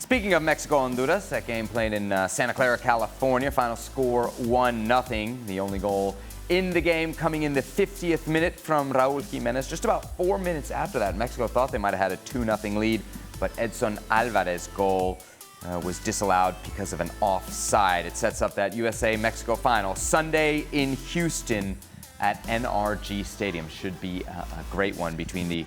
Speaking of Mexico-Honduras, that game played in Santa Clara, California. Final score 1-0. The only goal in the game coming in the 50th minute from Raul Jimenez. Just about 4 minutes after that, Mexico thought they might have had a 2-0 lead, but Edson Alvarez's goal was disallowed because of an offside. It sets up that USA-Mexico final Sunday in Houston at NRG Stadium. Should be a great one between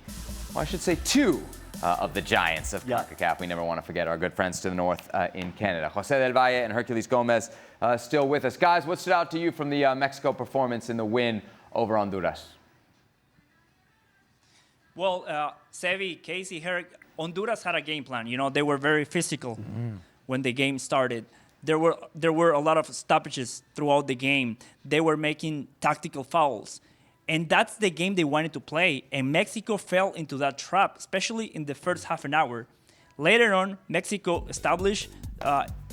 I should say two of the giants of CONCACAF. We never want to forget our good friends to the north in Canada. Jose del Valle and Herculez Gomez still with us. Guys, what stood out to you from the Mexico performance in the win over Honduras? Well, Sevi, Casey, Herc, Honduras had a game plan. You know, they were very physical when the game started. There were a lot of stoppages throughout the game. They were making tactical fouls. And that's the game they wanted to play. And Mexico fell into that trap, especially in the first half an hour. Later on, Mexico established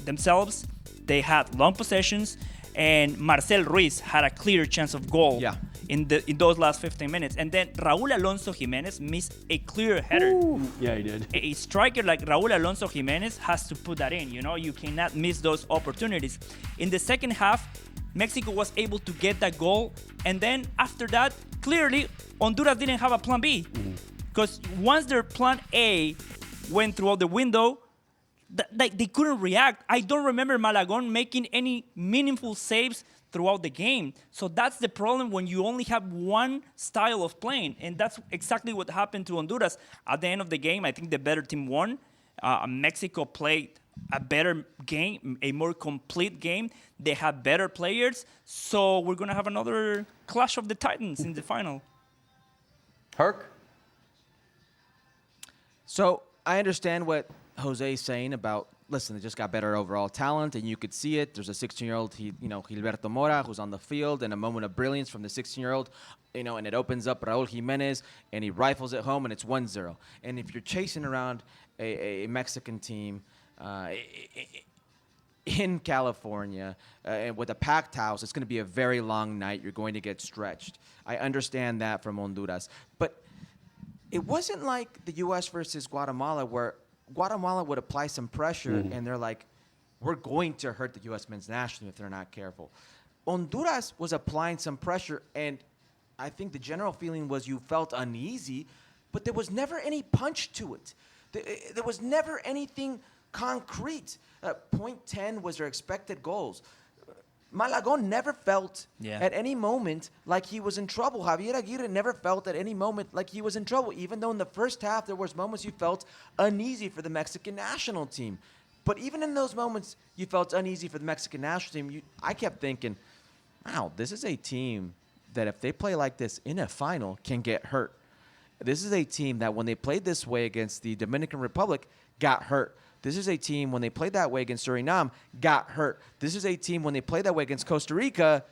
themselves. They had long possessions. And Marcel Ruiz had a clear chance of goal in those last 15 minutes. And then Raul Alonso Jimenez missed a clear header. Ooh. Yeah, he did. A striker like Raul Alonso Jimenez has to put that in. You know, you cannot miss those opportunities. In the second half, Mexico was able to get that goal. And then after that, clearly, Honduras didn't have a plan B. Because once their plan A went throughout the window, they couldn't react. I don't remember Malagon making any meaningful saves throughout the game. So that's the problem when you only have one style of playing. And that's exactly what happened to Honduras. At the end of the game, I think the better team won. Mexico played a better game, a more complete game. They have better players. So we're going to have another clash of the Titans in the final. Herc? So I understand what Jose's saying about, listen, they just got better overall talent, and you could see it. There's a 16-year-old, Gilberto Mora, who's on the field, and a moment of brilliance from the 16-year-old, and it opens up Raul Jimenez, and he rifles it home, and it's 1-0. And if you're chasing around a Mexican team in California and with a packed house, it's going to be a very long night. You're going to get stretched. I understand that from Honduras. But it wasn't like the U.S. versus Guatemala where Guatemala would apply some pressure, and they're like, we're going to hurt the U.S. men's national team if they're not careful. Honduras was applying some pressure, and I think the general feeling was you felt uneasy, but there was never any punch to it. There was never anything concrete. .10 was their expected goals. Malagon never felt at any moment like he was in trouble. Javier Aguirre never felt at any moment like he was in trouble, even though in the first half there was moments you felt uneasy for the Mexican national team. But even in those moments you felt uneasy for the Mexican national team, I kept thinking, wow, this is a team that if they play like this in a final can get hurt. This is a team that when they played this way against the Dominican Republic got hurt. This is a team, when they played that way against Suriname, got hurt. This is a team, when they played that way against Costa Rica,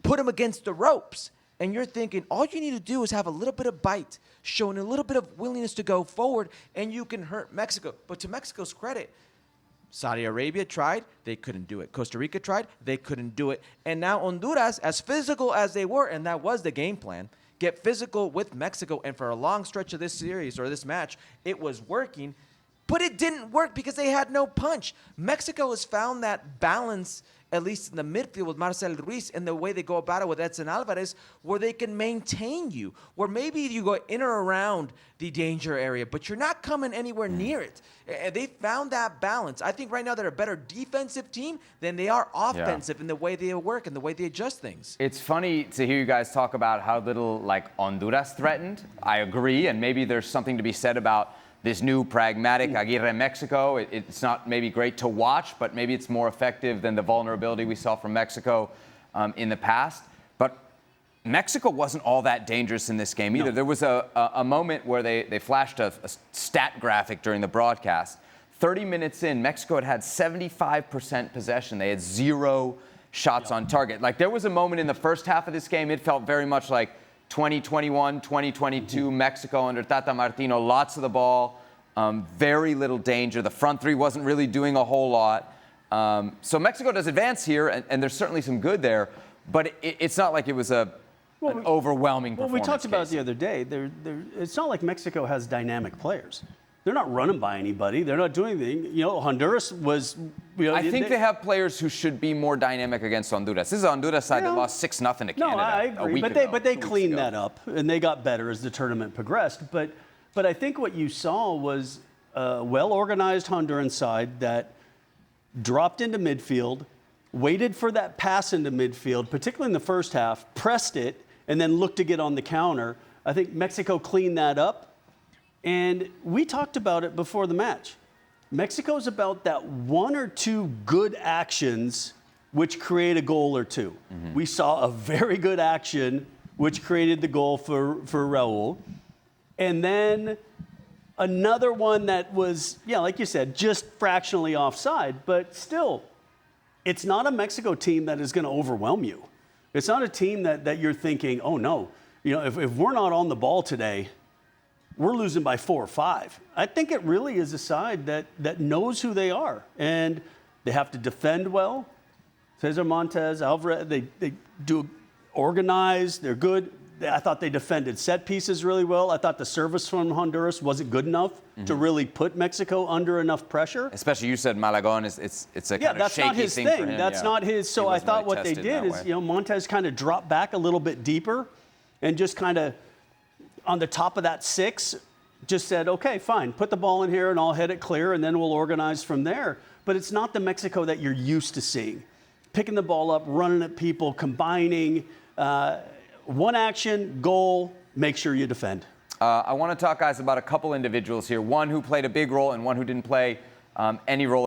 put them against the ropes. And you're thinking, all you need to do is have a little bit of bite, showing a little bit of willingness to go forward, and you can hurt Mexico. But to Mexico's credit, Saudi Arabia tried, they couldn't do it. Costa Rica tried, they couldn't do it. And now Honduras, as physical as they were, and that was the game plan, get physical with Mexico. And for a long stretch of this series or this match, it was working. But it didn't work because they had no punch. Mexico has found that balance, at least in the midfield with Marcel Ruiz, and the way they go about it with Edson Alvarez, where they can maintain you, where maybe you go in or around the danger area, but you're not coming anywhere near it. And they found that balance. I think right now they're a better defensive team than they are offensive in the way they work and the way they adjust things. It's funny to hear you guys talk about how little Honduras threatened. I agree, and maybe there's something to be said about this new pragmatic Aguirre Mexico. It's not maybe great to watch, but maybe it's more effective than the vulnerability we saw from Mexico in the past. But Mexico wasn't all that dangerous in this game either. No. There was a moment where they flashed a stat graphic during the broadcast. 30 minutes in, Mexico had 75% possession. They had 0 shots on target. There was a moment in the first half of this game, it felt very much like 2021, 2022, Mexico under Tata Martino, lots of the ball, very little danger. The front three wasn't really doing a whole lot. So Mexico does advance here, and there's certainly some good there, but it's not like it was an overwhelming performance. Well, we taled about the other day, it's not like Mexico has dynamic players. They're not running by anybody. They're not doing anything. You know, Honduras was. You know, I think they have players who should be more dynamic against Honduras. This is a Honduras side that lost 6-0 to Canada. No, I a agree. week But ago, they 2 weeks cleaned ago. that up, and they got better as the tournament progressed. But I think what you saw was a well-organized Honduran side that dropped into midfield, waited for that pass into midfield, particularly in the first half, pressed it, and then looked to get on the counter. I think Mexico cleaned that up, and we talked about it before the match. Mexico's about that 1 or 2 good actions which create a goal or two. Mm-hmm. We saw a very good action which created the goal for Raul. And then another one that was, yeah, like you said, just fractionally offside, but still, it's not a Mexico team that is going to overwhelm you. It's not a team that you're thinking, oh no, you know, if we're not on the ball today, we're losing by 4 or 5. I think it really is a side that knows who they are, and they have to defend well. Cesar Montes, Alvarez, they do organize, they're good. I thought they defended set pieces really well. I thought the service from Honduras wasn't good enough to really put Mexico under enough pressure. Especially you said Malagon it's a kind of shaky thing for him. That's not his. So I thought what they did is, you know, Montes kind of dropped back a little bit deeper and just kind of on the top of that 6, just said, okay, fine, put the ball in here and I'll head it clear and then we'll organize from there. But it's not the Mexico that you're used to seeing. Picking the ball up, running at people, combining, one action, goal, make sure you defend. I want to talk, guys, about a couple individuals here. One who played a big role and one who didn't play any role.